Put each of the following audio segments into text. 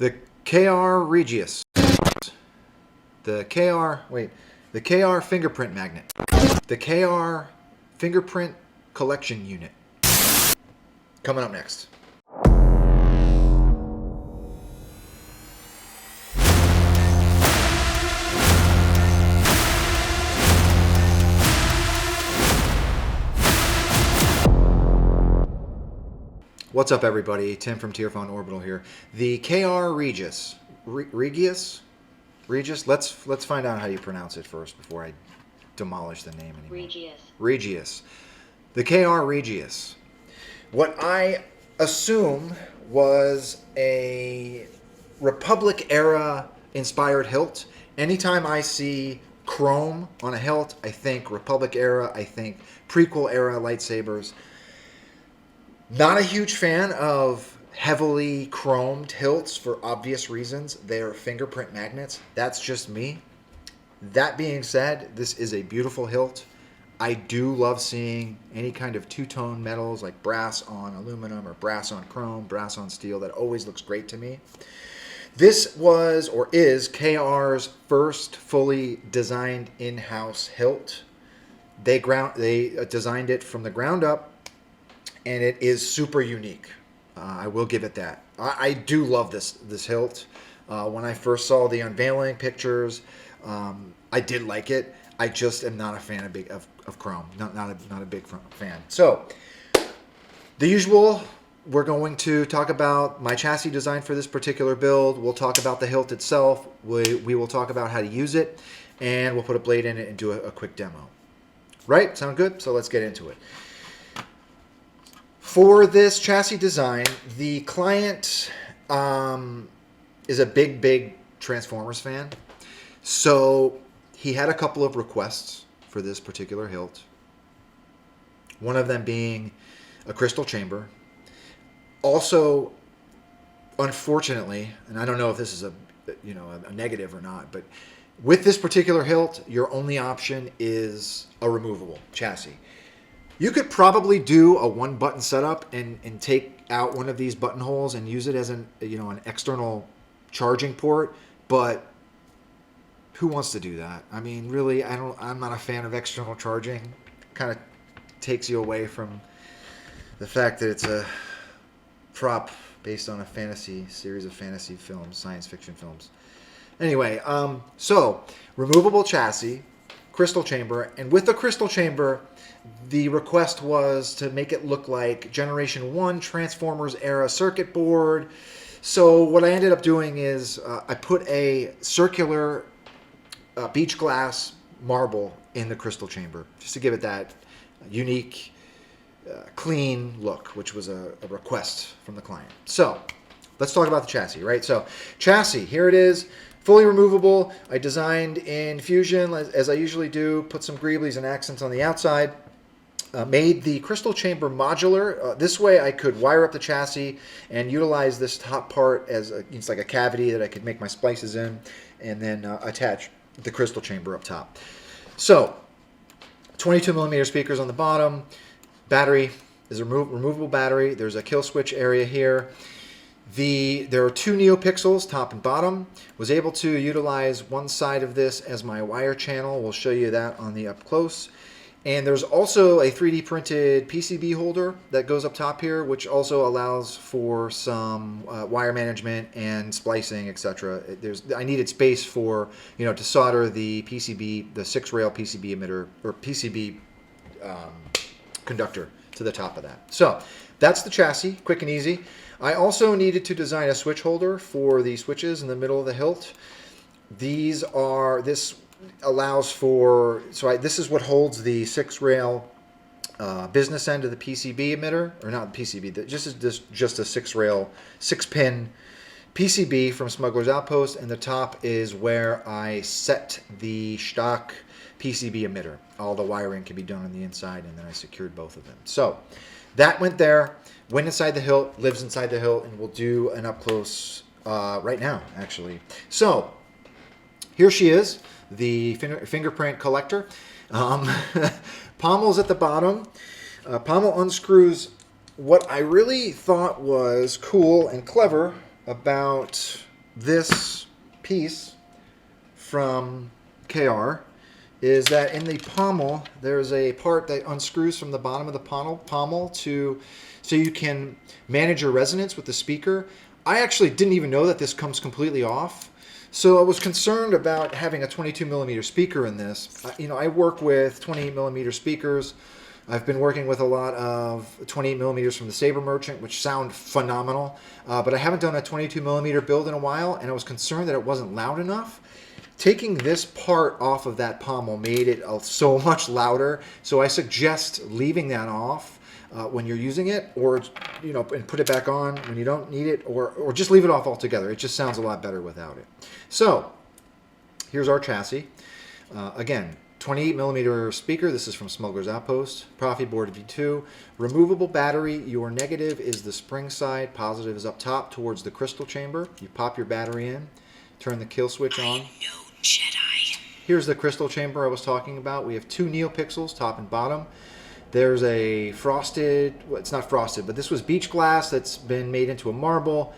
The KRSabers. The KR fingerprint magnet. The KR fingerprint collection unit. Coming up next. What's up, everybody? Tim from Tierphone Orbital here. The KRSabers. Regiis? Let's find out how you pronounce it first before I demolish the name anymore. Regiis. The KRSabers. What I assume was a Republic-era inspired hilt. Anytime I see chrome on a hilt, I think Republic-era, I think prequel-era lightsabers. Not a huge fan of heavily chromed hilts for obvious reasons. They're fingerprint magnets. That's just me. That being said, this is a beautiful hilt. I do love seeing any kind of two-tone metals like brass on aluminum or brass on chrome, brass on steel. That always looks great to me. This was or is KR's first fully designed in-house hilt. They designed it from the ground up, and it is super unique. I will give it that. I do love this hilt. When I first saw the unveiling pictures, I did like it. I just am not a fan of chrome. Not a big fan. So, the usual. We're going to talk about my chassis design for this particular build. We'll talk about the hilt itself. We will talk about how to use it, and we'll put a blade in it and do a quick demo. Right? Sound good? So let's get into it. For this chassis design, the client is a big Transformers fan. So he had a couple of requests for this particular hilt. One of them being a crystal chamber. Also, unfortunately, and I don't know if this is a negative or not, but with this particular hilt, your only option is a removable chassis. You could probably do a one-button setup and take out one of these buttonholes and use it as an external charging port, but who wants to do that? I mean, really, I'm not a fan of external charging. Kind of takes you away from the fact that it's a prop based on a series of fantasy films, science fiction films. Anyway, so removable chassis, crystal chamber, and with the crystal chamber, the request was to make it look like Generation 1 Transformers era circuit board. So what I ended up doing is I put a circular beach glass marble in the crystal chamber just to give it that unique, clean look, which was a request from the client. So let's talk about the chassis, right? So chassis, here it is. Fully removable. I designed in Fusion, as I usually do, put some greeblies and accents on the outside. Made the crystal chamber modular. This way I could wire up the chassis and utilize this top part as it's like a cavity that I could make my splices in, and then attach the crystal chamber up top. So 22mm speakers on the bottom. Battery is a removable battery. There's a kill switch area here. There are two NeoPixels, top and bottom. Was able to utilize one side of this as my wire channel. We'll show you that on the up close. And there's also a 3D printed PCB holder that goes up top here, which also allows for some wire management and splicing, etc. I needed space for, to solder the PCB, the 6-rail PCB emitter or PCB conductor to the top of that. So that's the chassis, quick and easy. I also needed to design a switch holder for the switches in the middle of the hilt. This allows for, this is what holds the 6-rail business end of the PCB emitter, or not the PCB, just a 6-rail, 6-pin PCB from Smugglers Outpost, and the top is where I set the Shtok PCB emitter. All the wiring can be done on the inside, and then I secured both of them. So that went there, went inside the hilt, lives inside the hilt, and we'll do an up close right now, actually. So here she is, the fingerprint collector. Pommel's at the bottom. Pommel unscrews. What I really thought was cool and clever about this piece from KR is that in the pommel, there's a part that unscrews from the bottom of the pommel so you can manage your resonance with the speaker. I actually didn't even know that this comes completely off. So I was concerned about having a 22 millimeter speaker in this. I work with 28 millimeter speakers. I've been working with a lot of 28 millimeters from the Saber Merchant, which sound phenomenal. But I haven't done a 22 millimeter build in a while, and I was concerned that it wasn't loud enough. Taking this part off of that pommel made it so much louder. So I suggest leaving that off when you're using it, or and put it back on when you don't need it, or just leave it off altogether. It just sounds a lot better without it. So here's our chassis. Again, 28 millimeter speaker. This is from Smugglers Outpost. Proffieboard V2. Removable battery. Your negative is the spring side. Positive is up top towards the crystal chamber. You pop your battery in. Turn the kill switch on. Jedi. Here's the crystal chamber I was talking about. We have 2 neopixels, top and bottom. There's a frosted, well, it's not frosted, but this was beach glass that's been made into a marble.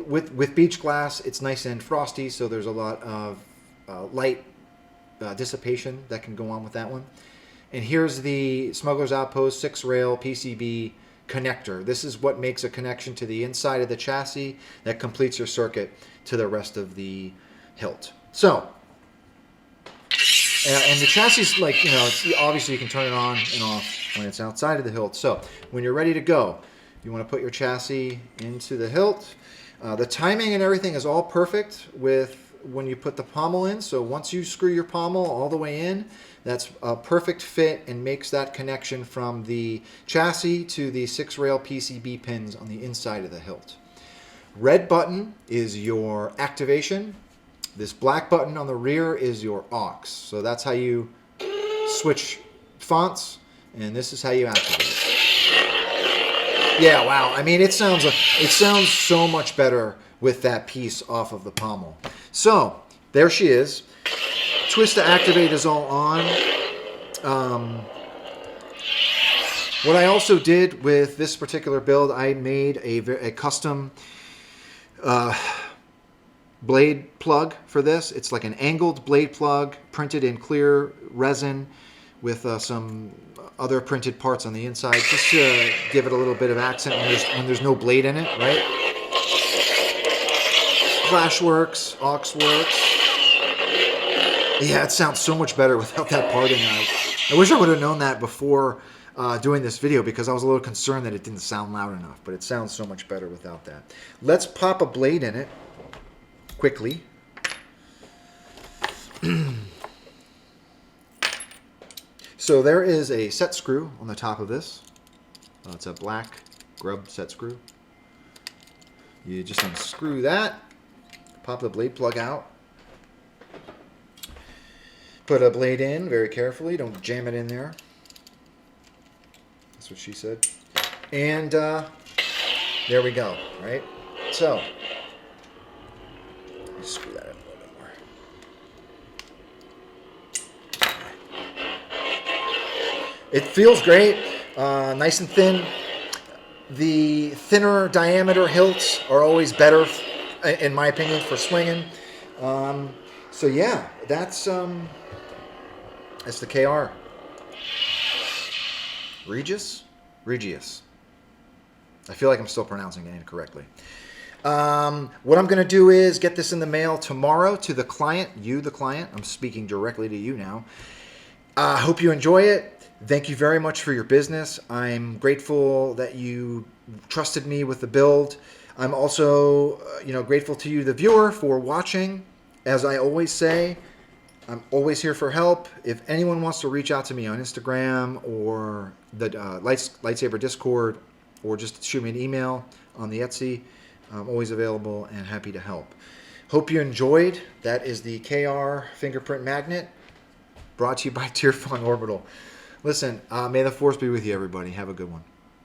With beach glass, it's nice and frosty, so there's a lot of light dissipation that can go on with that one. And here's the Smugglers Outpost 6-rail PCB connector. This is what makes a connection to the inside of the chassis that completes your circuit to the rest of the hilt. So, and the chassis is like, obviously you can turn it on and off when it's outside of the hilt. So when you're ready to go, you want to put your chassis into the hilt. The timing and everything is all perfect with when you put the pommel in. So once you screw your pommel all the way in, that's a perfect fit and makes that connection from the chassis to the 6-rail PCB pins on the inside of the hilt. Red button is your activation. This black button on the rear is your aux. So that's how you switch fonts, and this is how you activate it. Yeah, wow. I mean, it sounds so much better with that piece off of the pommel. So there she is. Twist to activate is all on. What I also did with this particular build, I made a custom blade plug for this. It's like an angled blade plug printed in clear resin with some other printed parts on the inside, just to give it a little bit of accent when there's no blade in it, right? Flash works, aux works. Yeah, it sounds so much better without that part in it. I wish I would have known that before doing this video, because I was a little concerned that it didn't sound loud enough, but it sounds so much better without that. Let's pop a blade in it quickly. So there is a set screw on the top of this. It's a black grub set screw. You just unscrew that, pop the blade plug out, put a blade in very carefully, don't jam it in there. That's what she said. And there we go, right? So, screw that in a little bit more. It feels great, nice and thin. The thinner diameter hilts are always better, in my opinion, for swinging. So yeah, that's the KR. Regiis. I feel like I'm still pronouncing it incorrectly. What I'm going to do is get this in the mail tomorrow to the client. You, the client. I'm speaking directly to you now. I hope you enjoy it. Thank you very much for your business. I'm grateful that you trusted me with the build. I'm also, grateful to you, the viewer, for watching. As I always say, I'm always here for help. If anyone wants to reach out to me on Instagram or the Lightsaber Discord, or just shoot me an email on the Etsy, I'm always available and happy to help. Hope you enjoyed. That is the KR fingerprint magnet, brought to you by Tier Fun Orbital. Listen, may the Force be with you, everybody. Have a good one.